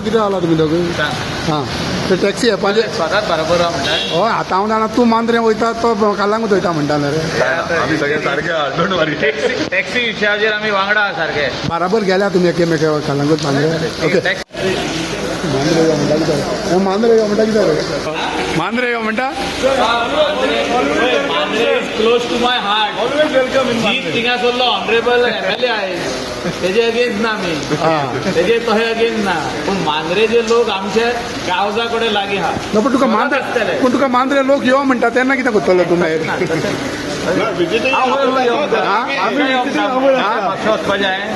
कितें जाला तुमी दोगूय हां ते टॅक्सी एपाचे स्वताच बरोबर म्हणटा हय आतां हांव जाणा तूं मांद्रे वयता तो कालांगूट वयता म्हणटाले रे आम्ही सगळे सारखे आहात डोंट वरी टॅक्सी विशयाचेर आमी वांगडा आहा सारके बराबर गेल्या तुमी एकेमेका कालांगूट मांद्रे ओके मांद्रे यो म्हणटा कितें मांद्रे यो म्हणटा कितें रे मांद्रे यो म्हणटा Mandrem is close to my heart always welcome in Mandrem थिंगा सोल्लो ऑनरेबल एमएलए आहे तेजे अगेन्स्ट ना आमी तेजे तहे अगेन्स्ट ना पूण मांद्रे जे लोक आमचे गावजा कडेन लागीं आहा ना पण तुका मांद्रे लोक यो म्हणटा तेन्ना कितें करतलो तूं मागीर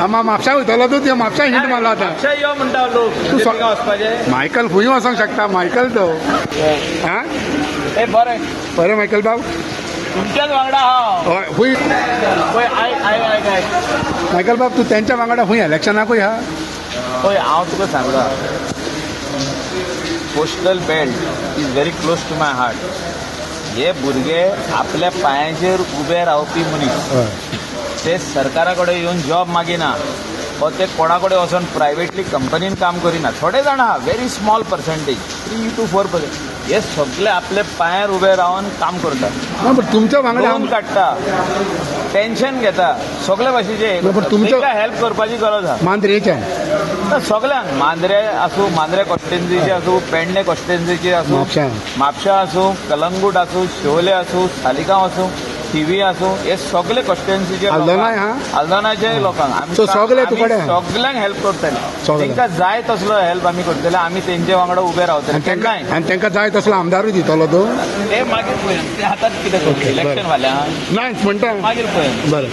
म्हापशा वयतलो तूं ते म्हापशा हिंट मारलो आतां यो म्हणटा लोक वचपाचें मायकल खूंय वचोंक शकता मायकल तो आं ए बरें बरें मायकल बाब तुमच्याच वांगडा आहा हय खूंय पळय आय मायकल बाब तूं तेंच्या वांगडा खूंय इलेक्शनाकूय हा पळय हांव तुका सांगता coastal belt is very close to my heart हे भुरगे आपल्या पांयाचेर उबे रावपी मनीस ते सरकारा कडेन येवन जॉब मागिना वा ते कोणा कडेन वचून प्रायवेटली कंपनीन काम करिना थोडे जाण आहा व्हेरी स्मॉल पर्संटेज 3 to 4%. हे सगळे आपले पांयार उबे रावन काम करतात तुमच्या वांगडा लोन काडटा टेन्शन घेता सगळे भाशेचे तुमकां हेल्प करपाची गरज आहा मांद्रेच्यान सगळ्यांक मांद्रे आसूं मांद्रे कॉन्स्टिट्युएन्सीचे आसूं पेडणे कॉन्स्टिट्युएन्सीचे आसूं म्हापशा आसूं कलंगूट आसूं शेवले आसूं सालिगांव आसूं थिवी आसूं हे सगळे कॉन्स्टिट्युएन्सीचे आल्दोनाचे लोकांक आमी सगळ्यांक हेल्प करतले तांकां जाय तसलो हेल्प आमी करतले आमी तेंचे वांगडा उबे रावतले केन्नाय आनी तांकां जाय तसलो आमदारूय दितलो तूं ते मागीर पळय ते हातात कितें करतले इलेक्शन फाल्यां नाय म्हणटा मागीर पळय बरें